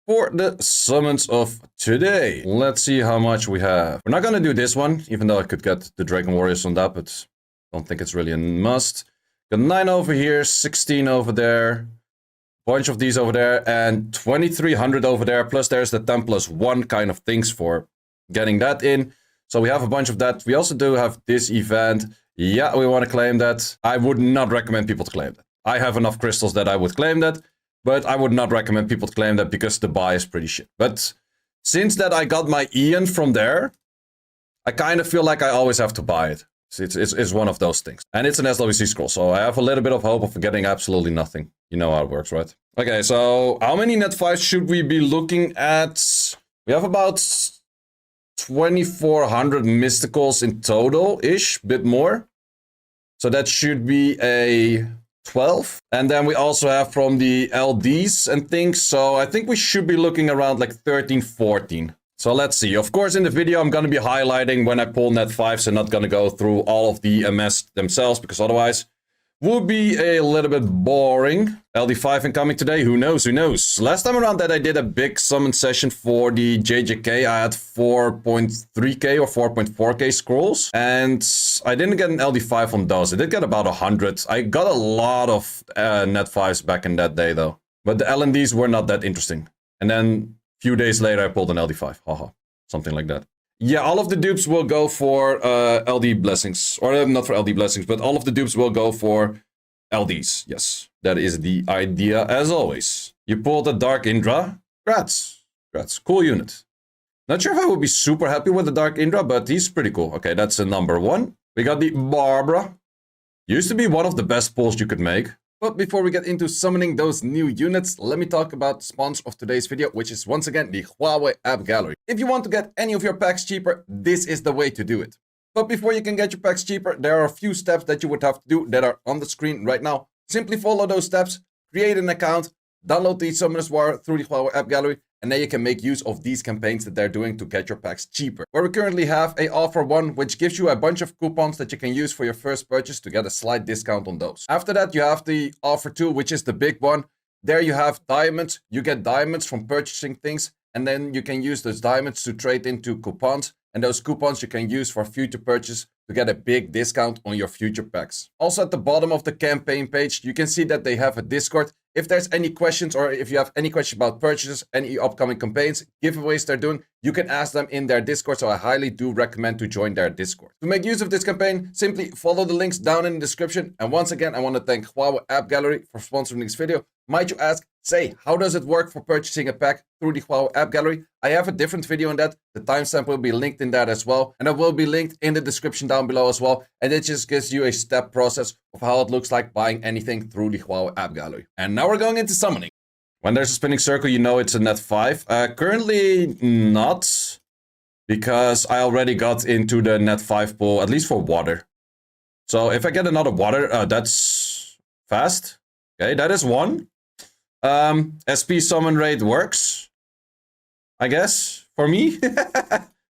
for the summons of today. Let's see how much we have. We're not gonna do this one, even though I could get the Dragon Warriors on that, but I don't think it's really a must. Got 9 over here, 16 over there, bunch of these over there, and 2300 over there. Plus there's the 10+1 kind of things for getting that in. So we have a bunch of that. We also do have this event. Yeah, we want to claim that. I would not recommend people to claim that. I have enough crystals that I would claim that. But I would not recommend people to claim that because the buy is pretty shit. But since that I got my Ian from there, I kind of feel like I always have to buy it. It's one of those things. And it's an SWC scroll, so I have a little bit of hope of getting absolutely nothing. You know how it works, right? Okay, so how many net 5s should we be looking at? We have about 2400 mysticals in total-ish, bit more. So that should be a 12. And then we also have from the LDs and things. So I think we should be looking around like 13, 14. So let's see. Of course, in the video, I'm going to be highlighting when I pull net 5s and not going to go through all of the MS themselves, because otherwise would be a little bit boring. LD5 incoming today. Who knows? Who knows? Last time around that I did a big summon session for the JJK. I had 4.3k or 4.4k scrolls. And I didn't get an LD5 on those. I did get about 100. I got a lot of net 5s back in that day though. But the LNDs were not that interesting. And then a few days later I pulled an LD5. Haha. Something like that. Yeah, all of the dupes will go for LD blessings. Or not for LD blessings, but all of the dupes will go for LDs. Yes, that is the idea as always. You pulled a Dark Indra. Grats. Grats. Cool unit. Not sure if I would be super happy with the Dark Indra, but he's pretty cool. Okay, that's a number 1. We got the Barbara. Used to be one of the best pulls you could make. But before we get into summoning those new units, let me talk about the sponsor of today's video, which is once again the Huawei app gallery. If you want to get any of your packs cheaper, this is the way to do it. But before you can get your packs cheaper, there are a few steps that you would have to do that are on the screen right now. Simply follow those steps, create an account, download the Summoners War through the Huawei app gallery, and then you can make use of these campaigns that they're doing to get your packs cheaper. Where we currently have a offer 1, which gives you a bunch of coupons that you can use for your first purchase to get a slight discount on those. After that, you have the offer 2, which is the big one. There you have diamonds. You get diamonds from purchasing things, and then you can use those diamonds to trade into coupons. And those coupons you can use for future purchase to get a big discount on your future packs. Also at the bottom of the campaign page, you can see that they have a Discord. If there's any questions or if you have any questions about purchases, any upcoming campaigns, giveaways they're doing, you can ask them in their Discord. So I highly do recommend to join their Discord. To make use of this campaign, simply follow the links down in the description. And once again, I want to thank Huawei App Gallery for sponsoring this video. Might you ask, say, how does it work for purchasing a pack through the Huawei App Gallery? I have a different video on that. The timestamp will be linked in that as well. And it will be linked in the description down below as well. And it just gives you a step process of how it looks like buying anything through the Huawei App Gallery. And now we're going into summoning. When there's a spinning circle, you know it's a net 5. Currently not, because I already got into the net 5 pool, at least for water. So if I get another water, that's fast. Okay, that is 1. SP summon rate works, I guess, for me.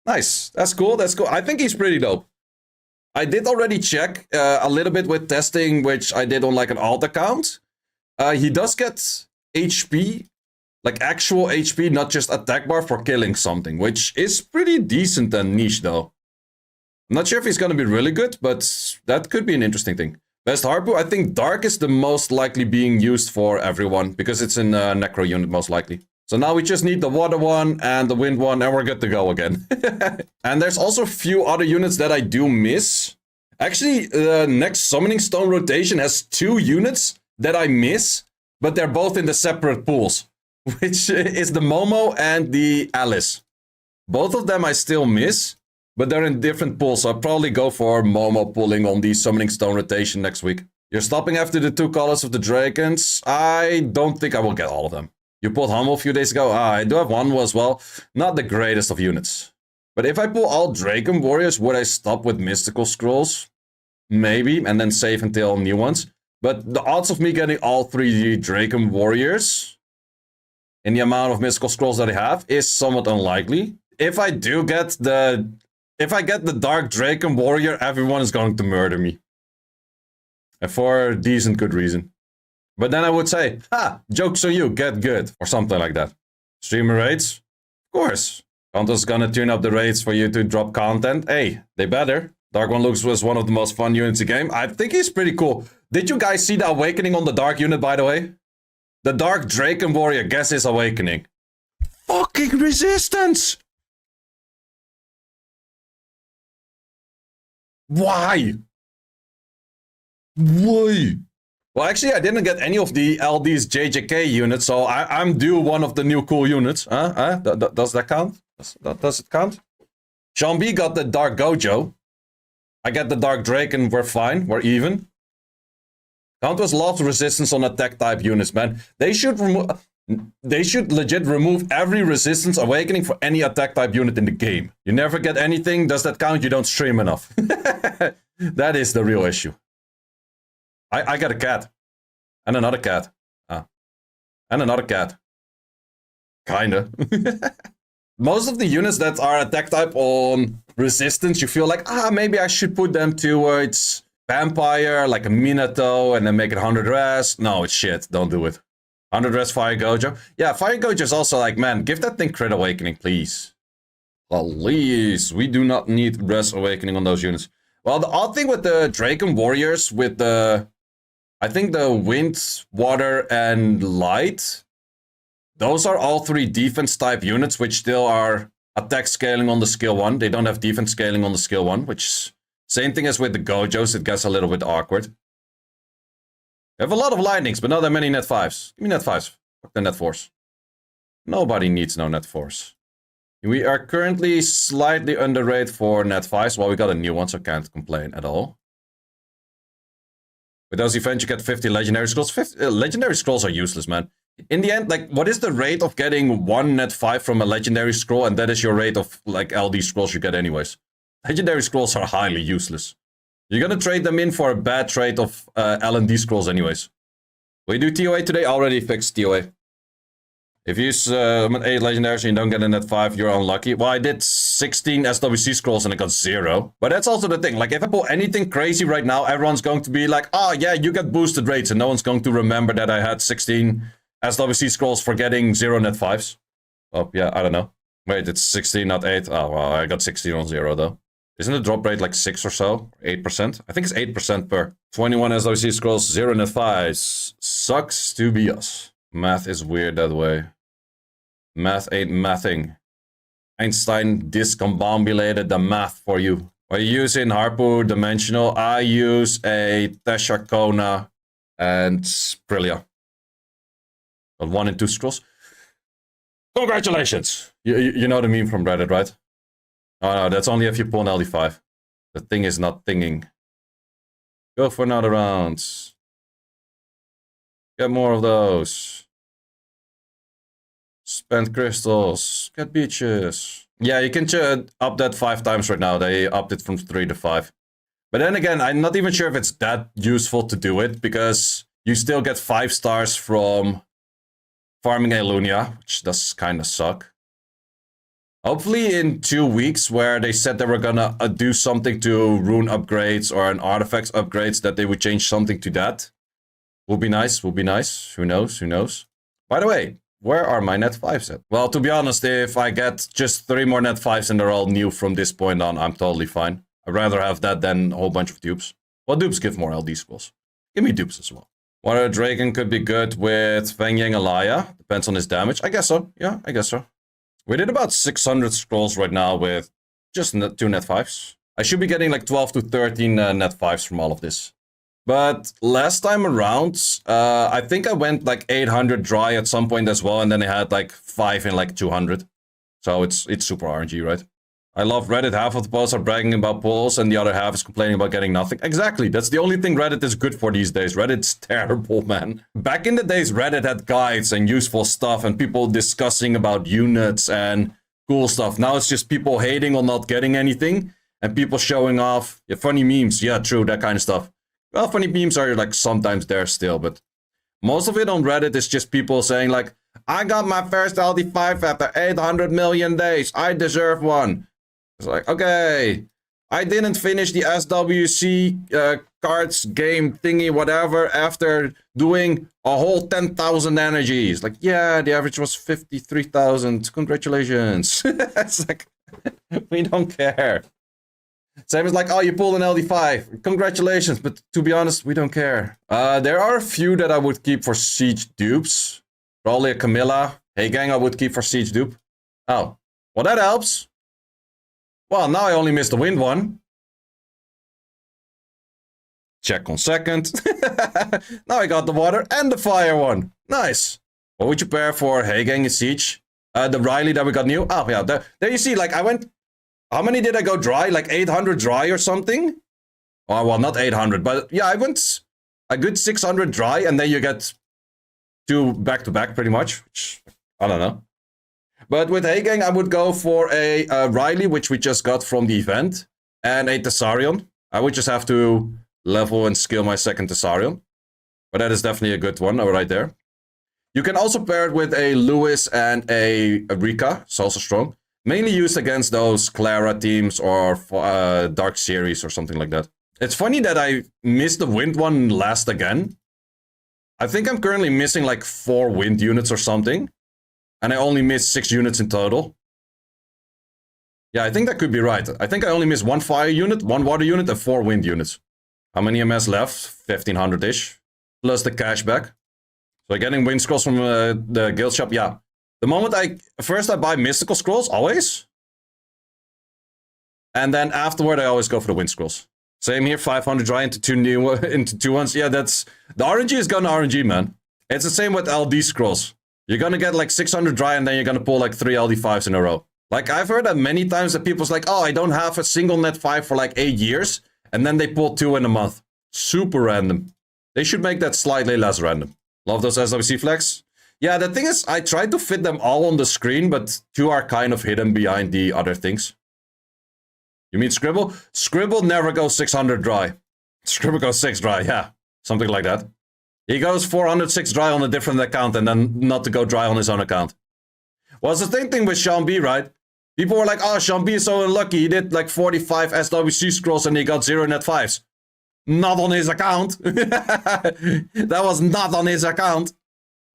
Nice. That's cool. That's cool. I think he's pretty dope. I did already check a little bit with testing, which I did on like an alt account. He does get HP, like actual HP, not just attack bar for killing something, which is pretty decent and niche though. I'm not sure if he's going to be really good, but that could be an interesting thing. Best Harpoon, I think Dark is the most likely being used for everyone, because it's in a Necro unit most likely. So now we just need the Water one and the Wind one, and we're good to go again. And there's also a few other units that I do miss. Actually, the next Summoning Stone rotation has 2 units that I miss, but they're both in the separate pools, which is the Momo and the Alice. Both of them I still miss, but they're in different pools, so I'll probably go for Momo pulling on the Summoning Stone rotation next week. You're stopping after the 2 colors of the Drakans? I don't think I will get all of them. You pulled Humble a few days ago? I do have one as well. Not the greatest of units. But if I pull all Draken Warriors, would I stop with Mystical Scrolls? Maybe, and then save until new ones. But the odds of me getting all 3 Draken Warriors in the amount of Mystical Scrolls that I have is somewhat unlikely. If I do get the... If I get the Dark Draken Warrior, everyone is going to murder me. And for a decent good reason. But then I would say, ha, joke's on you, get good. Or something like that. Streamer rates? Of course. Conto's gonna tune up the rates for you to drop content. Hey, they better. Dark One looks was one of the most fun units in the game. I think he's pretty cool. Did you guys see the awakening on the Dark unit, by the way? The Dark Draken Warrior, guess his awakening. Fucking resistance! Why? Why? Well, actually, I didn't get any of the LD's JJK units, so I'm due one of the new cool units. Does that count? Does it count? Sean B got the Dark Gojo. I get the Dark Draken, we're fine, we're even. Counters loves resistance on attack type units, man. They should legit remove every resistance awakening for any attack type unit in the game. You never get anything, does that count? You don't stream enough. That is the real issue. I got a cat. And another cat. And another cat. Kinda. Most of the units that are attack type on resistance, you feel like, maybe I should put them towards Vampire, like a Minato, and then make it 100 res. No, it's shit. Don't do it. 100 res Fire Gojo. Yeah, Fire Gojo is also like, man, give that thing crit awakening, please. Please. We do not need res awakening on those units. Well, the odd thing with the Draken Warriors, with the... I think the Wind, Water, and Light... Those are all three defense type units, which still are attack scaling on the skill 1. They don't have defense scaling on the skill 1, which... Same thing as with the Gojos, it gets a little bit awkward. We have a lot of lightnings, but not that many net 5s. Give me net 5s. Fuck the net 4s. Nobody needs no net 4s. We are currently slightly underrated for net 5s. Well, we got a new one, so can't complain at all. With those events, you get 50 legendary scrolls. Legendary scrolls are useless, man. In the end, like, what is the rate of getting 1 net 5 from a legendary scroll, and that is your rate of, like, LD scrolls you get anyways? Legendary scrolls are highly useless. You're gonna trade them in for a bad trade of L&D scrolls anyways. Will you do TOA today? Already fixed TOA. If you use 8 legendaries and you don't get a net 5, you're unlucky. Well, I did 16 SWC scrolls and I got 0. But that's also the thing. Like, if I pull anything crazy right now, everyone's going to be like, oh yeah, you get boosted rates. And no one's going to remember that I had 16 SWC scrolls for getting 0 net 5s. Oh, yeah, I don't know. Wait, it's 16, not 8. Oh, well, I got 16 on 0 though. Isn't the drop rate like 6 or so? 8%? I think it's 8% per. 21 SWC scrolls, 0 net 5s. Sucks to be us. Math is weird that way. Math ain't mathing. Einstein discombobulated the math for you. What you use in Harpu Dimensional, I use a Tesha Kona and Prilia. Got 1 and 2 scrolls. Congratulations! You know the meme from Reddit, right? Oh no, that's only if you pull an LD5. The thing is not thinging. Go for another round. Get more of those. Spend crystals. Get beaches. Yeah, you can up that 5 times right now. They upped it from 3 to 5. But then again, I'm not even sure if it's that useful to do it, because you still get 5 stars from farming a Lunia, which does kind of suck. Hopefully in 2 weeks, where they said they were gonna do something to rune upgrades or an artifacts upgrades, that they would change something to that. Will be nice, will be nice. Who knows, who knows. By the way, where are my net 5s at? Well, to be honest, if I get just 3 more net 5s and they're all new from this point on, I'm totally fine. I'd rather have that than a whole bunch of dupes. Well, dupes give more LD scrolls. Give me dupes as well. Water Draken could be good with Feng Yang Alaya. Depends on his damage. I guess so. Yeah, I guess so. We did about 600 scrolls right now with just 2 net 5s. I should be getting like 12 to 13 net 5s from all of this. But last time around, I think I went like 800 dry at some point as well, and then I had like 5 in like 200. So it's super RNG, right? I love Reddit. Half of the posts are bragging about pulls, and the other half is complaining about getting nothing. Exactly. That's the only thing Reddit is good for these days. Reddit's terrible, man. Back in the days, Reddit had guides and useful stuff, and people discussing about units and cool stuff. Now it's just people hating on not getting anything, and people showing off. Yeah, funny memes. Yeah, true. That kind of stuff. Well, funny memes are like sometimes there still, but most of it on Reddit is just people saying like, I got my first LD5 after 800 million days. I deserve one. It's like, okay, I didn't finish the SWC cards game thingy, whatever, after doing a whole 10,000 energies. Like, yeah, the average was 53,000. Congratulations. It's like, we don't care. Same as like, oh, you pulled an LD5. Congratulations, but to be honest, we don't care. There are a few that I would keep for Siege dupes. Probably a Camilla. Hey gang, I would keep for Siege dupe. Oh, well that helps. Well, now I only missed the wind one. Check on second. Now I got the water and the fire one. Nice. What would you pair for Hey gang and Siege? The Riley that we got new. Oh yeah, there you see, like I went... How many did I go dry? Like 800 dry or something? Oh, well, not 800, but yeah, I went a good 600 dry, and then you get 2 back-to-back pretty much, which I don't know. But with Hey Gang, I would go for a Riley, which we just got from the event, and a Thessarion. I would just have to level and skill my second Thessarion. But that is definitely a good one right there. You can also pair it with a Lewis and a Rika. It's also strong. Mainly used against those Clara teams or Dark Series or something like that. It's funny that I missed the wind one last again. I think I'm currently missing like 4 wind units or something. And I only missed 6 units in total. Yeah, I think that could be right. I think I only missed 1 fire unit, 1 water unit, and 4 wind units. How many MS left? 1500-ish. Plus the cashback. So getting wind scrolls from the guild shop, yeah. The moment first I buy mystical scrolls, always. And then afterward I always go for the wind scrolls. Same here, 500 dry into 2 new into 2 ones. Yeah, that's... The RNG is gonna RNG, man. It's the same with LD scrolls. You're gonna get like 600 dry and then you're gonna pull like 3 LD5s in a row. Like I've heard that many times that people's like, oh, I don't have a single net 5 for like 8 years. And then they pull 2 in a month. Super random. They should make that slightly less random. Love those SWC flex. Yeah, the thing is, I tried to fit them all on the screen, but 2 are kind of hidden behind the other things. You mean Scribble? Scribble never goes 600 dry. Scribble goes 6 dry, yeah. Something like that. He goes 406 dry on a different account and then not to go dry on his own account. Well, it's the same thing with Sean B, right? People were like, oh, Sean B is so unlucky. He did like 45 SWC scrolls and he got 0 net 5s. Not on his account. That was not on his account.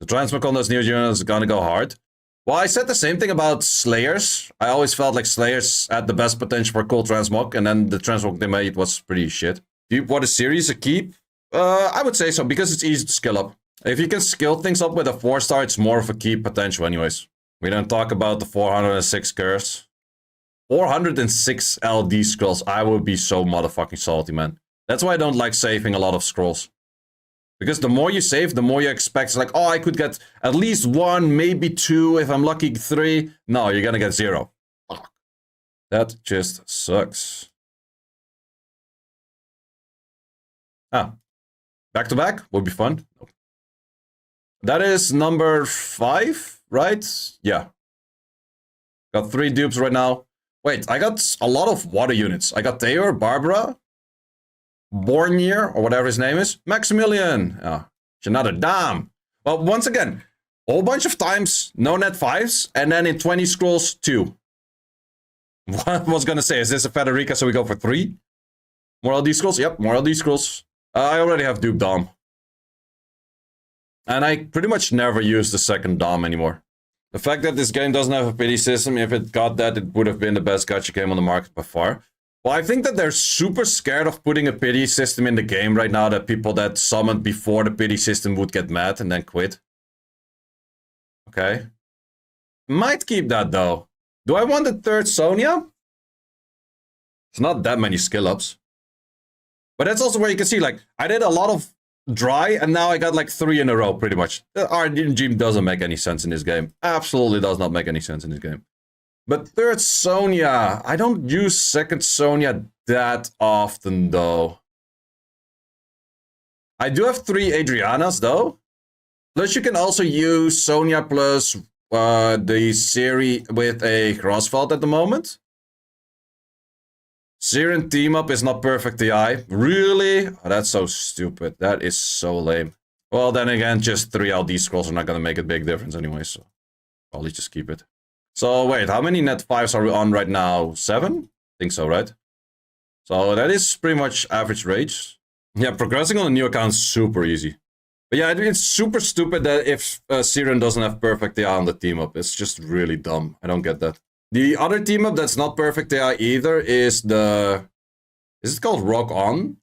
The transmog on those new units is gonna go hard. Well, I said the same thing about Slayers. I always felt like Slayers had the best potential for cool transmog, and then the transmog they made was pretty shit. Do you want a series a keep? I would say so, because it's easy to skill up. If you can skill things up with a 4-star, it's more of a keep potential anyways. We don't talk about the 406 curse. 406 LD scrolls. I would be so motherfucking salty, man. That's why I don't like saving a lot of scrolls. Because the more you save, the more you expect. It's like, oh, I could get at least 1, maybe 2, if I'm lucky 3. No, you're gonna get 0. Fuck. That just sucks. Ah. Back to back would be fun. That is number 5, right? Yeah. Got 3 dupes right now. Wait, I got a lot of water units. I got Theor, Barbara, Bornir, or whatever his name is. Maximilian. Oh, another damn. Well, once again, a whole bunch of times, no net 5s, and then in 20 scrolls, 2. What I was gonna say, is this a Federica, so we go for 3? More LD scrolls? Yep, more LD scrolls. I already have Duke Dom. And I pretty much never use the second Dom anymore. The fact that this game doesn't have a pity system, if it got that, it would have been the best gacha game on the market by far. Well, I think that they're super scared of putting a pity system in the game right now, that people that summoned before the pity system would get mad and then quit. Okay. Might keep that though. Do I want the 3rd Sonia? It's not that many skill ups. But that's also where you can see, like, I did a lot of dry and now I got like 3 in a row pretty much. The RNG doesn't make any sense in this game. Absolutely does not make any sense in this game. But 3rd Sonia, I don't use 2nd Sonia that often though. I do have 3 Adrianas though. Plus you can also use Sonia plus the Siri with a Crossfeld at the moment. Siren team up is not perfect TI. Really? Oh, that's so stupid. That is so lame. Well, then again, just 3 LD scrolls are not gonna make a big difference anyway, so probably just keep it. So wait, how many net 5s are we on right now? 7? I think so, right? So that is pretty much average rage. Yeah, progressing on a new account is super easy. But yeah, it's super stupid that if Siren doesn't have perfect AI on the team up. It's just really dumb. I don't get that. The other team up that's not perfect AI either is the... Is it called Rock On?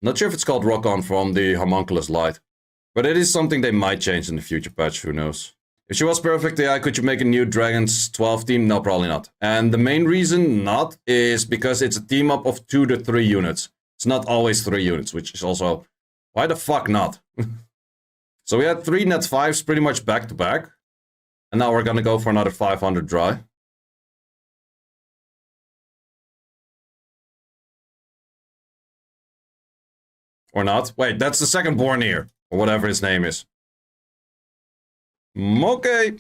Not sure if it's called Rock On from the Homunculus Light. But it is something they might change in the future patch, who knows. If she was perfect AI, could you make a new Dragons 12 team? No, probably not. And the main reason not is because it's a team up of 2 to 3 units. It's not always 3 units, which is also... Why the fuck not? So we had 3 net 5s pretty much back to back. And now we're gonna go for another 500 dry. Or not. Wait, that's the second born here. Or whatever his name is. Okay.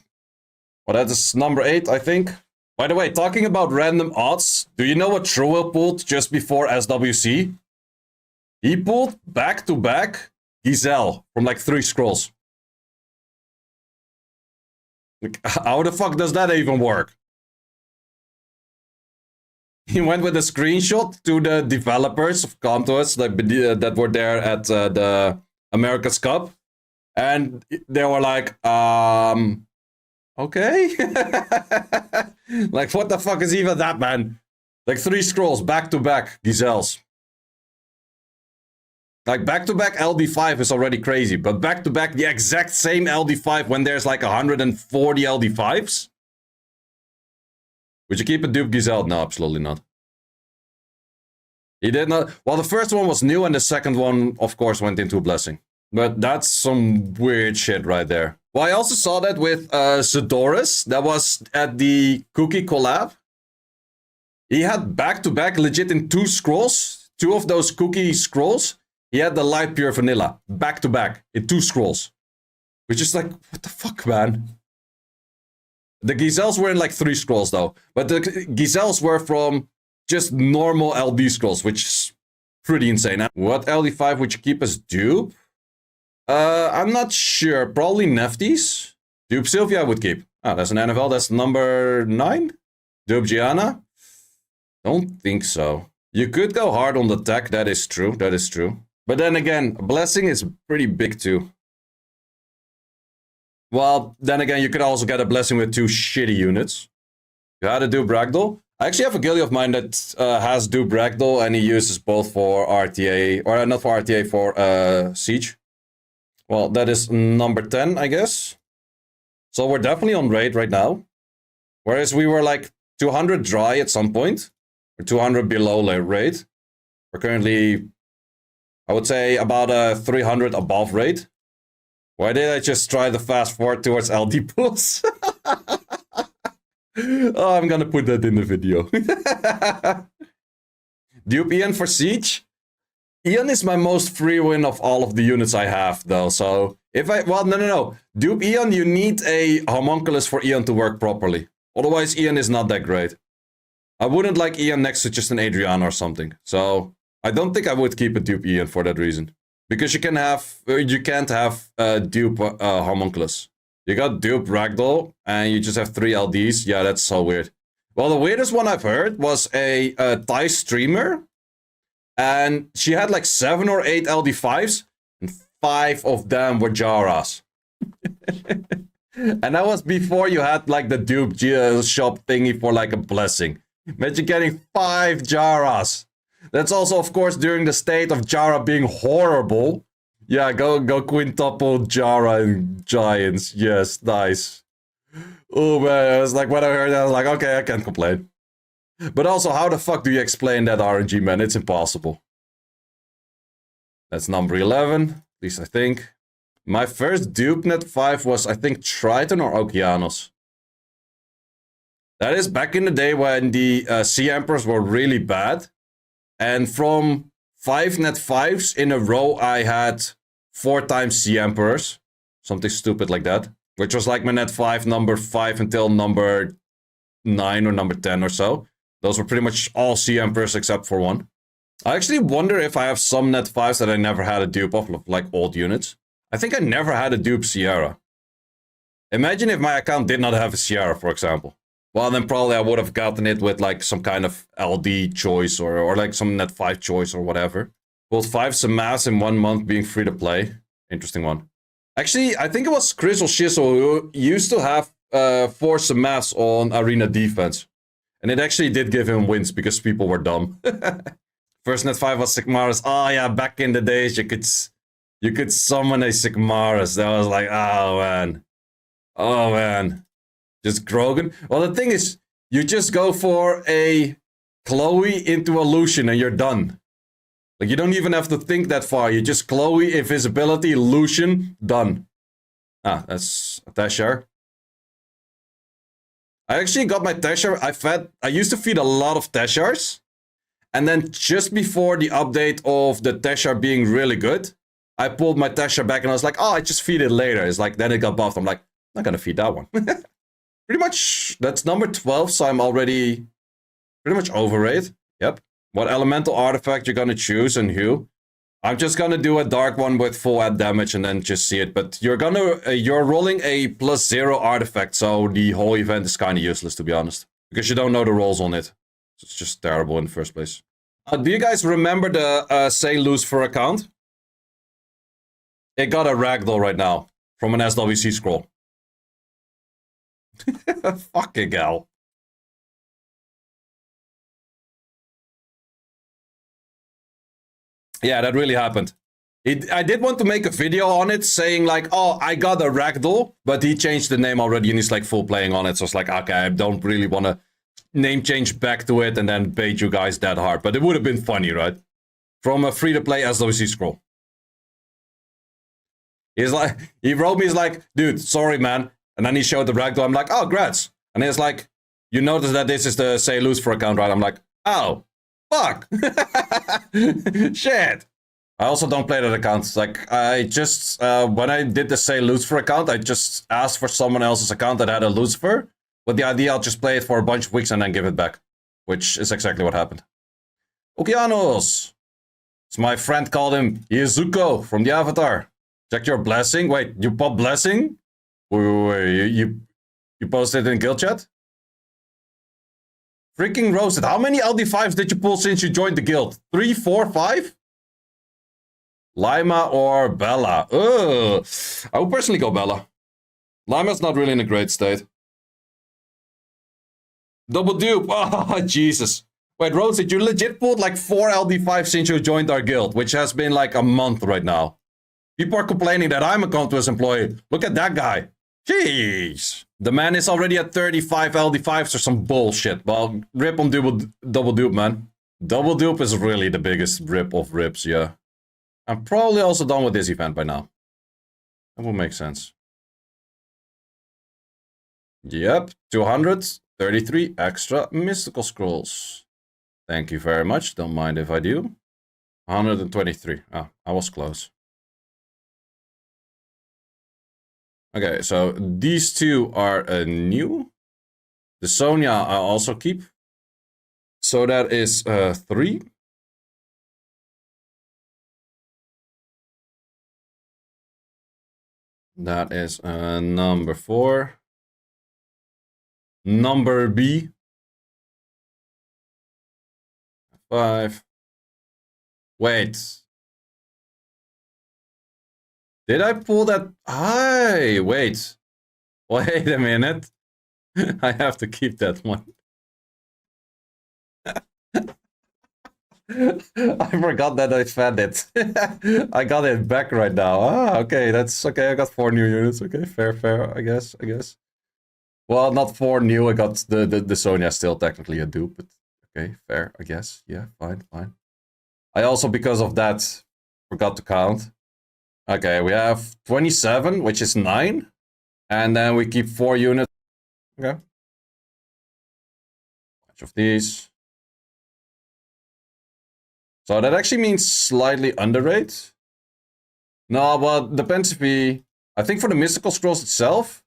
Well, that is number 8, I think. By the way, talking about random odds, do you know what Truel pulled just before SWC? He pulled back-to-back Giselle from like 3 scrolls. Like, how the fuck does that even work? He went with a screenshot to the developers of Contours that were there at the America's Cup. And they were like, okay? Like, what the fuck is even that, man? Like 3 scrolls, back-to-back Giselles. Like, back-to-back LD5 is already crazy, but back-to-back the exact same LD5 when there's like 140 LD5s? Would you keep a dupe Giselle? No, absolutely not. He did not. Well, the first one was new, and the second one, of course, went into a blessing. But that's some weird shit right there. Well, I also saw that with Sidorus. That was at the Cookie collab. He had back-to-back legit in 2 scrolls. 2 of those Cookie scrolls. He had the light pure vanilla. Back-to-back in 2 scrolls. Which is like, what the fuck, man? The Giselles were in like 3 scrolls though. But the Giselles were from just normal LD scrolls, which is pretty insane. What LD5 would you keep as dupe? I'm not sure. Probably Nefties. Dupe Sylvia I would keep. Ah, that's an NFL. That's number 9. Dupe Gianna? Don't think so. You could go hard on the tech. That is true. That is true. But then again, Blessing is pretty big too. Well, then again, you could also get a Blessing with 2 shitty units. You had a Dupe Ragdoll. I actually have a ghillie of mine that has Dupe Ragdoll, and he uses both for RTA, or not for RTA, for Siege. Well, that is number 10, I guess. So we're definitely on raid right now. Whereas we were like 200 dry at some point, or 200 below raid. We're currently, I would say, about 300 above raid. Why did I just try to fast forward towards LD pulls? Oh, I'm gonna put that in the video. Dupe Ian for Siege? Ian is my most free win of all of the units I have, though, so... If I... Well, no. Dupe Ian, you need a homunculus for Ian to work properly. Otherwise, Ian is not that great. I wouldn't like Ian next to just an Adriana or something. So, I don't think I would keep a Dupe Ian for that reason. Because you can have... You can't have Dupe homunculus. You got Dupe Ragdoll, and you just have 3 LDs. Yeah, that's so weird. Well, the weirdest one I've heard was a Thai streamer. And she had like 7 or 8 LD5s, and 5 of them were Jaras. And that was before you had like the dupe shop thingy for like a blessing. Imagine getting 5 Jaras. That's also, of course, during the state of Jara being horrible. Yeah, go quintuple Jara and Giants. Yes, nice. Oh man, I was like, when I heard that, I was like, okay, I can't complain. But also, how the fuck do you explain that RNG, man? It's impossible. That's number 11, at least I think. My first dupe net 5 was, I think, Triton or Okeanos. That is back in the day when the Sea Emperors were really bad. And from 5 net 5s in a row, I had 4 times Sea Emperors. Something stupid like that. Which was like my net 5, number 5 until number 9 or number 10 or so. Those were pretty much all Sea Emperors except for 1. I actually wonder if I have some net 5s that I never had a dupe of, like old units. I think I never had a dupe Sierra. Imagine if my account did not have a Sierra, for example. Well, then probably I would have gotten it with like some kind of LD choice or like some net 5 choice or whatever. Pulled 5 Seiishizo in 1 month being free to play. Interesting one. Actually, I think it was Seiishizo who used to have 4 Seiishizo on arena defense. And it actually did give him wins because people were dumb. First net 5 was Sigmarus. Oh yeah, back in the days you could summon a Sigmarus. That was like, oh man. Oh man. Just Grogan. Well, the thing is, you just go for a Chloe into a Lucian and you're done. Like, you don't even have to think that far. You just Chloe, invisibility, Lucian, done. Ah, that's a Teshar. I actually got my Teshar. I used to feed a lot of Teshars. And then just before the update of the Teshar being really good, I pulled my Teshar back and I was like, oh, I just feed it later. It's like, then it got buffed. I'm like, I'm not gonna feed that one. Pretty much, that's number 12, so I'm already pretty much over it. Yep. What elemental artifact you're gonna choose and who? I'm just gonna do a dark one with full add damage and then just see it. But you're rolling a +0 artifact, so the whole event is kind of useless, to be honest, because you don't know the rolls on it. So it's just terrible in the first place. Do you guys remember the Say Lucifer account? It got a ragdoll right now from an SWC scroll. Fucking hell. Yeah, that really happened. I did want to make a video on it saying like, oh, I got a ragdoll, but he changed the name already and he's like full playing on it. So it's like, okay, I don't really want to name change back to it and then bait you guys that hard. But it would have been funny, right? From a free-to-play SWC scroll. He's like, he wrote me, he's like, dude, sorry, man. And then he showed the ragdoll. I'm like, oh, grats. And he's like, you notice that this is the Say Lucifer account, right? I'm like, oh, fuck. Shit. I also don't play that account. Like, I just, when I did the Say Lucifer account, I just asked for someone else's account that had a Lucifer. With the idea I'll just play it for a bunch of weeks and then give it back. Which is exactly what happened. Okeanos. It's my friend called him Izuko from the Avatar. Check your blessing. Wait, you pop blessing? Wait, you posted it in guild chat? Freaking roasted. How many LD5s did you pull since you joined the guild? 3, 4, 5? Lima or Bella? Ugh. I would personally go Bella. Lima's not really in a great state. Double dupe. Oh, Jesus. Wait, Roasted, you legit pulled like 4 LD5 since you joined our guild, which has been like a month right now. People are complaining that I'm a Contours employee. Look at that guy. Jeez. The man is already at 35 LD5s or some bullshit. Well, rip on double dupe, man. Double dupe is really the biggest rip of rips, yeah. I'm probably also done with this event by now. That will make sense. Yep, 233 extra mystical scrolls. Thank you very much. Don't mind if I do. 123. Ah, I was close. Okay, so these two are new. The Sonya I also keep. So that is 3. That is number 4. Number B. 5. Wait. Did I pull that? Hi, wait. Wait a minute. I have to keep that one. I forgot that I fed it. I got it back right now. Ah, okay, that's okay. I got 4 new units. Okay, fair, I guess. Well, not 4 new. I got the Sonya still technically a dupe, but okay, fair, I guess. Yeah, fine. I also, because of that, forgot to count. Okay, we have 27, which is 9. And then we keep 4 units. Okay. Bunch of these. So that actually means slightly underrate. No, but depends if we... I think for the mystical scrolls itself,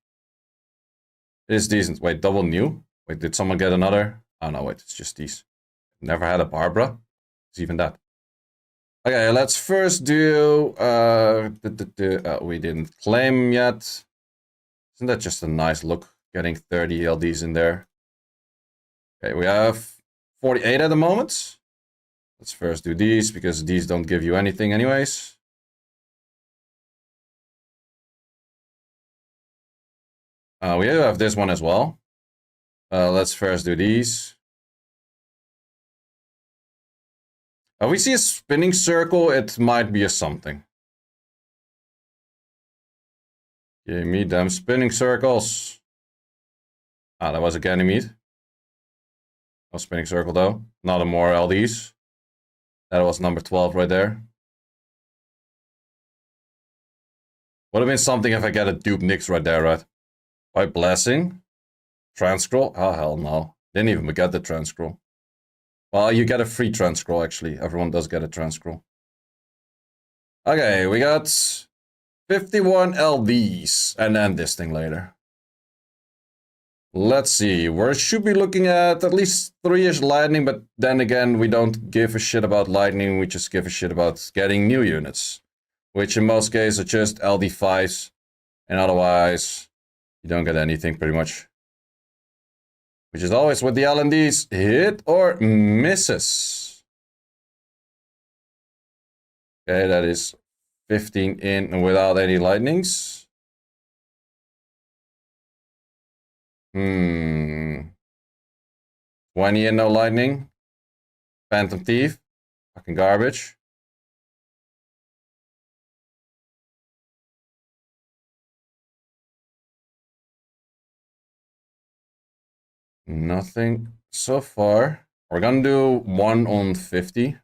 it is decent. Wait, double new? Wait, did someone get another? Oh no, wait, it's just these. Never had a Barbara. It's even that. Okay, let's first do... we didn't claim yet. Isn't that just a nice look? Getting 30 LDs in there. Okay, we have 48 at the moment. Let's first do these, because these don't give you anything anyways. We do have this one as well. Let's first do these. If we see a spinning circle, it might be a something. Give me them spinning circles. Ah, that was a Ganymede. No spinning circle though. Not a more LDs. That was number 12 right there. Would have been something if I get a dupe Nyx right there, right? White Blessing. Transcroll? Oh, hell no. Didn't even get the Transcroll. Well, you get a free Transcroll, actually. Everyone does get a Transcroll. Okay, we got 51 LDs. And then this thing later. Let's see. We should be looking at least 3-ish lightning, but then again, we don't give a shit about lightning. We just give a shit about getting new units. Which in most cases are just LD5s. And otherwise, you don't get anything pretty much. Which is always with the LNDs. Hit or misses. Okay, that is 15 in without any lightnings. 20 in, no lightning. Phantom Thief. Fucking garbage. Nothing so far. We're gonna do 1 on 50.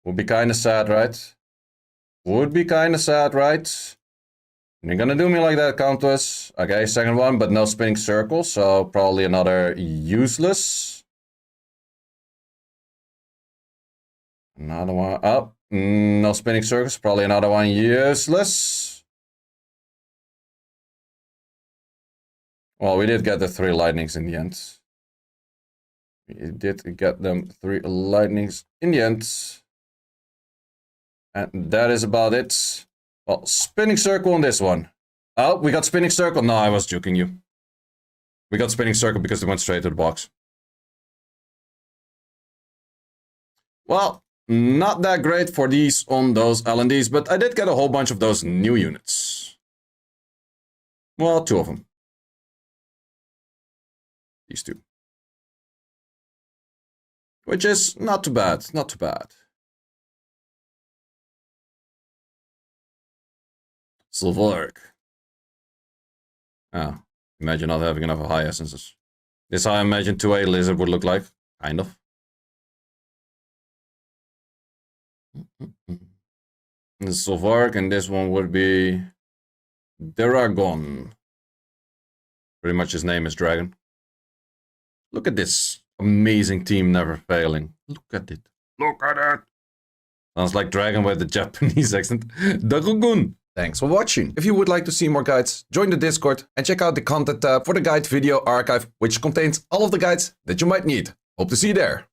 Would be kinda sad, right? Would be kinda sad, right? You're gonna do me like that, Countess. Okay, second one, but no spinning circle, so probably another useless. Another one. Oh, no spinning circles, probably another one useless. Well, we did get the 3 lightnings in the end. We did get them 3 lightnings in the end. And that is about it. Well, spinning circle on this one. Oh, we got spinning circle. No, I was joking you. We got spinning circle because they went straight to the box. Well, not that great for these on those LNDs, but I did get a whole bunch of those new units. Well, 2 of them. These 2. Which is not too bad, not too bad. Silverk. Oh, imagine not having enough high essences. This is how I imagine 2A lizard would look like, kind of. This is Silverk, and this one would be DRAKAN. Pretty much his name is Dragon. Look at this amazing team never failing. Look at it. Look at it. Sounds like Dragon with the Japanese accent. DRAKAN. Thanks for watching. If you would like to see more guides, join the Discord and check out the content tab for the guide video archive, which contains all of the guides that you might need. Hope to see you there.